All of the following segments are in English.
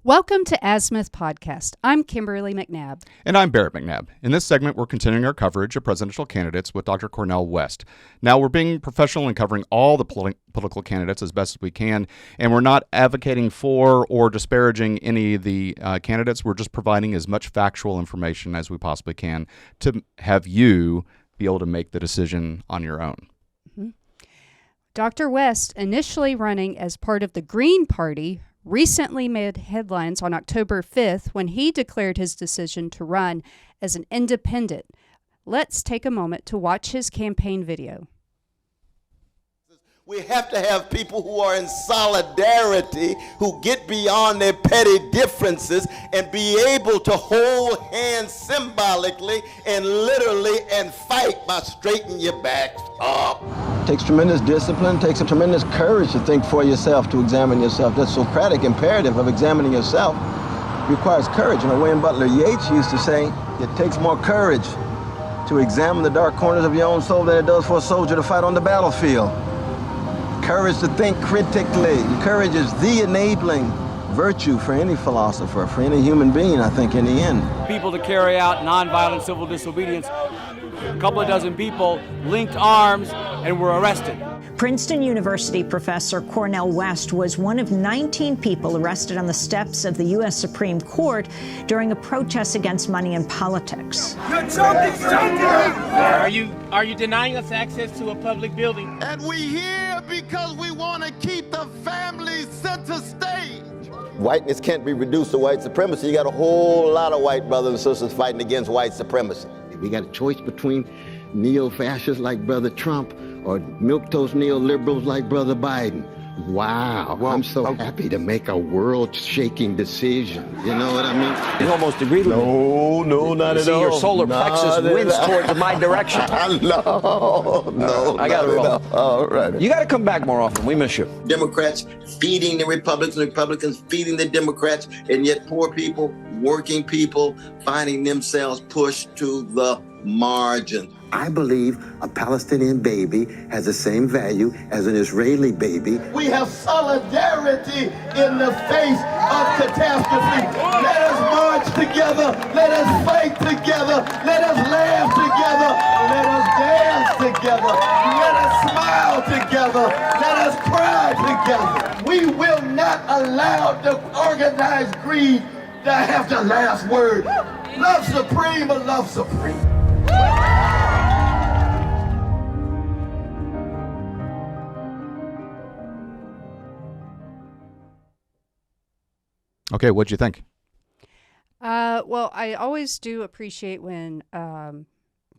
Welcome to Azimuth Podcast. I'm Kimberly McNabb. And I'm Barrett McNabb. In this segment, we're continuing our coverage of presidential candidates with Dr. Cornel West. Now, we're being professional and covering all the political candidates as best as we can, and we're not advocating for or disparaging any of the candidates. We're just providing as much factual information as we possibly can to have you be able to make the decision on your own. Mm-hmm. Dr. West, initially running as part of the Green Party, recently made headlines on October 5th when he declared his decision to run as an independent. Let's take a moment to watch his campaign video. We have to have people who are in solidarity, who get beyond their petty differences and be able to hold hands symbolically and literally and fight by straightening your backs up. It takes tremendous discipline, takes a tremendous courage to think for yourself, to examine yourself. That Socratic imperative of examining yourself requires courage. And Wayne Butler Yeats used to say, it takes more courage to examine the dark corners of your own soul than it does for a soldier to fight on the battlefield. Courage to think critically. Courage is the enabling virtue for any philosopher, for any human being, I think, in the end. People to carry out nonviolent civil disobedience. A couple of dozen people linked arms and were arrested. Princeton University professor Cornel West was one of 19 people arrested on the steps of the U.S. Supreme Court during a protest against money in politics. You're joking! Are you denying us access to a public building? And we here because we want to keep the family center stage. Whiteness can't be reduced to white supremacy. You got a whole lot of white brothers and sisters fighting against white supremacy. We got a choice between neo-fascists like Brother Trump or milquetoast neoliberals like Brother Biden. Wow, I'm so happy to make a world-shaking decision. You know what I mean? You almost agreed with me. No, not at all. See, your solar plexus winds towards my direction. No, I got it wrong. All right. You got to come back more often. We miss you. Democrats feeding the Republicans, Republicans feeding the Democrats, and yet poor people, working people, finding themselves pushed to the margin. I believe a Palestinian baby has the same value as an Israeli baby. We have solidarity in the face of catastrophe. Let us march together. Let us fight together. Let us laugh together. Let us dance together. Let us smile together. Let us cry together. We will not allow the organized greed to have the last word. Love supreme or love supreme. Okay, what'd you think? Well, I always do appreciate when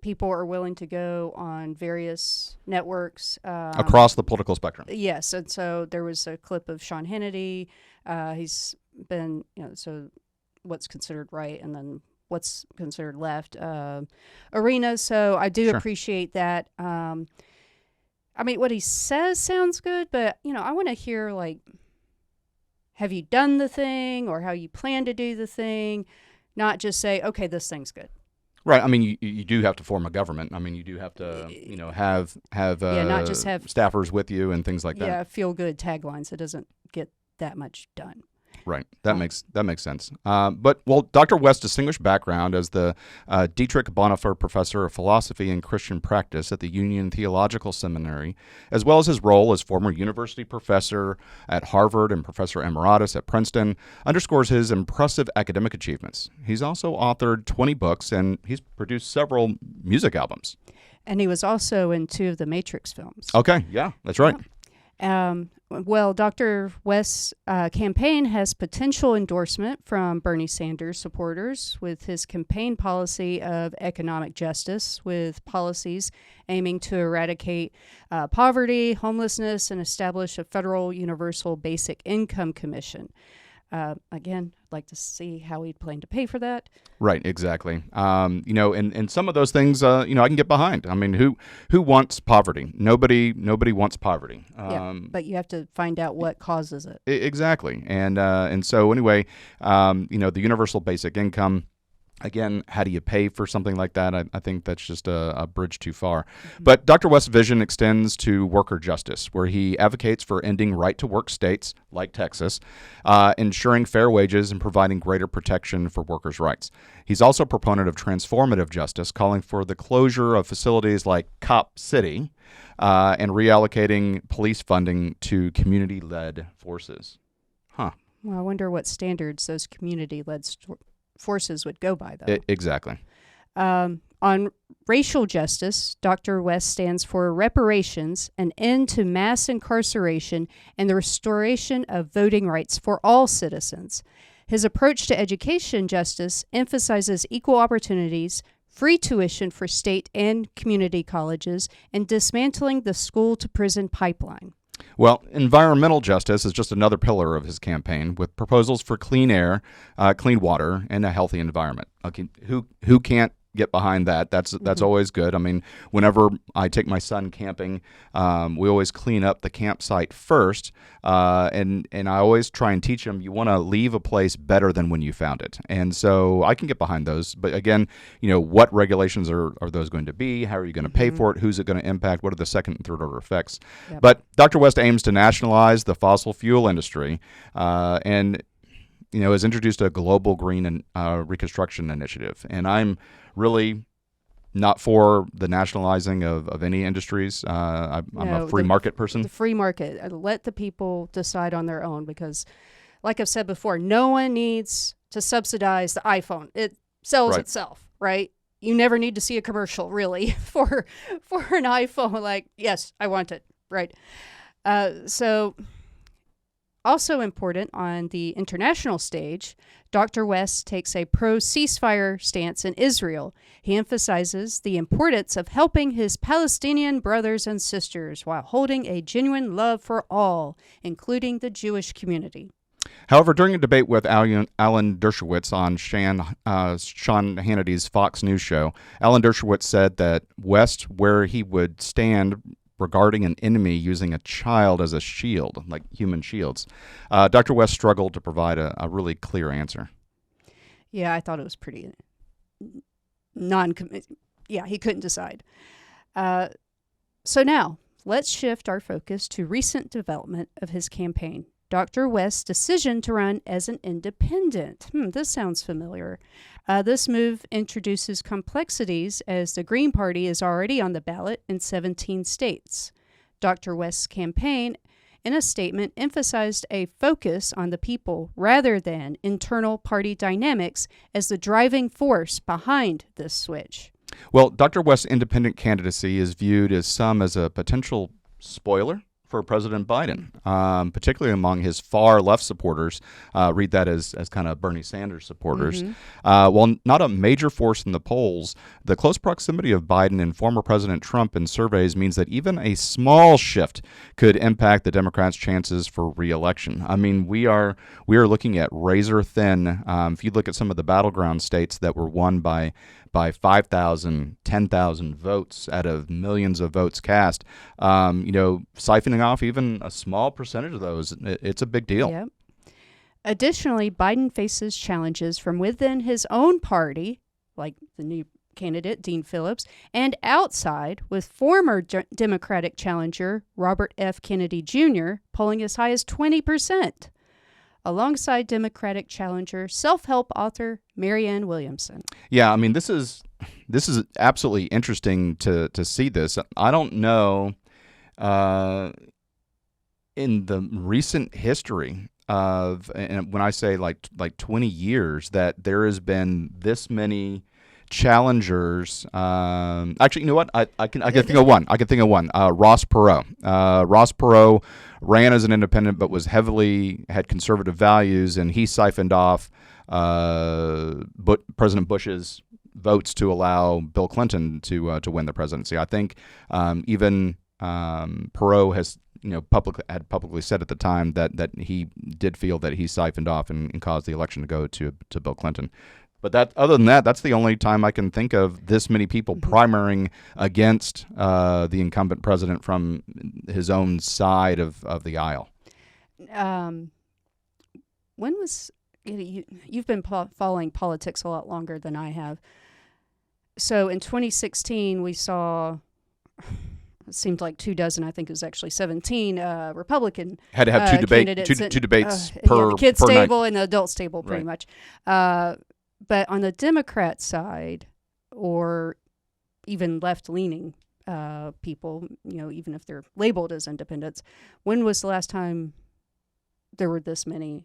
people are willing to go on various networks. Across the political spectrum. Yes, and so there was a clip of Sean Hannity. He's been, so what's considered right and then what's considered left arena. So I do appreciate that. I mean, what he says sounds good, but, I want to hear, have you done the thing or how you plan to do the thing, not just say, okay, this thing's good. Right. I mean, you do have to form a government. I mean, you do have to, have not just have staffers with you and things like that. Yeah, feel good taglines. It doesn't get that much done. Right. That makes sense. But Dr. West's distinguished background as the Dietrich Bonhoeffer Professor of Philosophy and Christian Practice at the Union Theological Seminary, as well as his role as former university professor at Harvard and professor emeritus at Princeton, underscores his impressive academic achievements. He's also authored 20 books, and he's produced several music albums. And he was also in 2 of the Matrix films. Okay. Yeah, that's right. Well, Dr. West's campaign has potential endorsement from Bernie Sanders supporters with his campaign policy of economic justice, with policies aiming to eradicate poverty, homelessness, and establish a federal universal basic income commission. Again, I'd like to see how he'd plan to pay for that. Right, exactly. And some of those things, I can get behind. I mean, who wants poverty? Nobody wants poverty. But you have to find out what causes it. Exactly. And so anyway, the universal basic income Again, how do you pay for something like that? I think that's just a bridge too far. But Dr. West's vision extends to worker justice, where he advocates for ending right-to-work states like Texas, ensuring fair wages and providing greater protection for workers' rights. He's also a proponent of transformative justice, calling for the closure of facilities like Cop City and reallocating police funding to community-led forces. Well, I wonder what standards those community-led forces would go by, though. Exactly. On racial justice, Dr. West stands for reparations, an end to mass incarceration, and the restoration of voting rights for all citizens. His approach to education justice emphasizes equal opportunities, free tuition for state and community colleges, and dismantling the school-to-prison pipeline. Well, environmental justice is just another pillar of his campaign, with proposals for clean air, clean water, and a healthy environment. Okay, who can't get behind that? That's always good. I mean, whenever I take my son camping, we always clean up the campsite first, and I always try and teach him, you want to leave a place better than when you found it. And so I can get behind those. But again, what regulations are those going to be? How are you going to pay for it? Who's it going to impact? What are the second and third order effects? Yep. But Dr. West aims to nationalize the fossil fuel industry and has introduced a global green and reconstruction initiative. And I'm really not for the nationalizing of any industries. I'm a free market person. The free market. Let the people decide on their own, because like I've said before, no one needs to subsidize the iPhone. It sells itself, right? You never need to see a commercial, really, for an iPhone. Like, yes, I want it, right? So also important on the international stage, Dr. West takes a pro-ceasefire stance in Israel. He emphasizes the importance of helping his Palestinian brothers and sisters while holding a genuine love for all, including the Jewish community. However, during a debate with Alan Dershowitz on Sean Hannity's Fox News show, Alan Dershowitz said that West, where he would stand regarding an enemy using a child as a shield, like human shields, Dr. West struggled to provide a really clear answer. Yeah, I thought it was pretty he couldn't decide. So now, let's shift our focus to recent development of his campaign. Dr. West's decision to run as an independent. This sounds familiar. This move introduces complexities as the Green Party is already on the ballot in 17 states. Dr. West's campaign, in a statement, emphasized a focus on the people rather than internal party dynamics as the driving force behind this switch. Well, Dr. West's independent candidacy is viewed as a potential spoiler for President Biden, particularly among his far left supporters. Read that as kind of Bernie Sanders supporters. While not a major force in the polls, the close proximity of Biden and former President Trump in surveys means that even a small shift could impact the Democrats' chances for re-election. I mean, we are looking at razor thin. If you look at some of the battleground states that were won by 5,000, 10,000 votes out of millions of votes cast, siphoning off even a small percentage of those, it's a big deal. Yep. Additionally, Biden faces challenges from within his own party, like the new candidate, Dean Phillips, and outside, with former Democratic challenger Robert F. Kennedy Jr. polling as high as 20%. Alongside Democratic challenger, self-help author Marianne Williamson. Yeah, I mean, this is absolutely interesting to see this. I don't know in the recent history of, and when I say like 20 years, that there has been this many challengers. Actually, you know what? I can think of one. Ross Perot. Ross Perot ran as an independent, but had conservative values, and he siphoned off President Bush's votes to allow Bill Clinton to win the presidency. I think even Perot has publicly said at the time that he did feel that he siphoned off and caused the election to go to Bill Clinton. But other than that, that's the only time I can think of this many people primarying against the incumbent president from his own side of the aisle. When was you've been following politics a lot longer than I have. So in 2016, we saw, it seemed like 24, I think it was actually 17 Republican had to have two debates per the kids per table night. and the adults table, pretty Right. much. But on the Democrat side, or even left-leaning people, even if they're labeled as independents, when was the last time there were this many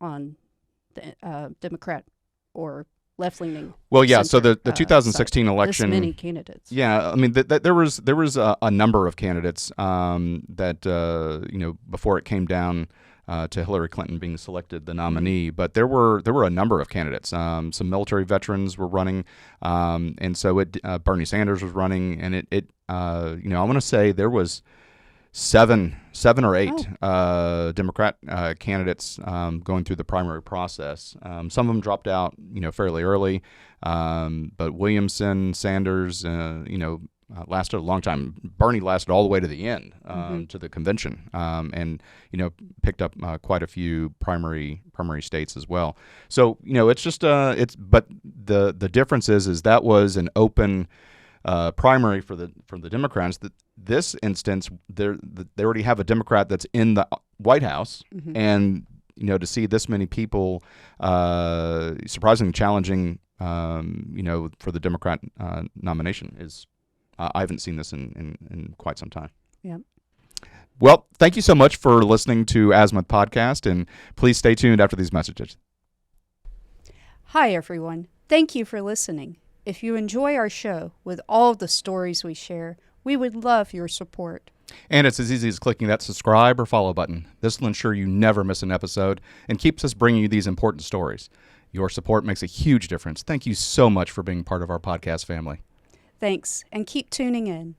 on the Democrat or left-leaning? Well, yeah. So center, the 2016 side? election. This many candidates. Yeah, I mean, there was a number of candidates that before it came down to Hillary Clinton being selected the nominee, but there were a number of candidates. Some military veterans were running, and so Bernie Sanders was running, and I want to say there was seven or eight Democrat candidates going through the primary process. Some of them dropped out, fairly early, but Williamson, Sanders, lasted a long time. Bernie lasted all the way to the end, to the convention, and picked up quite a few primary states as well. So it's just but the difference is that was an open primary for the Democrats. That this instance, they already have a Democrat that's in the White House, and to see this many people surprisingly challenging, for the Democrat nomination is. I haven't seen this in quite some time. Yeah. Well, thank you so much for listening to Azimuth Podcast, and please stay tuned after these messages. Hi, everyone. Thank you for listening. If you enjoy our show with all the stories we share, we would love your support. And it's as easy as clicking that subscribe or follow button. This will ensure you never miss an episode and keeps us bringing you these important stories. Your support makes a huge difference. Thank you so much for being part of our podcast family. Thanks, and keep tuning in.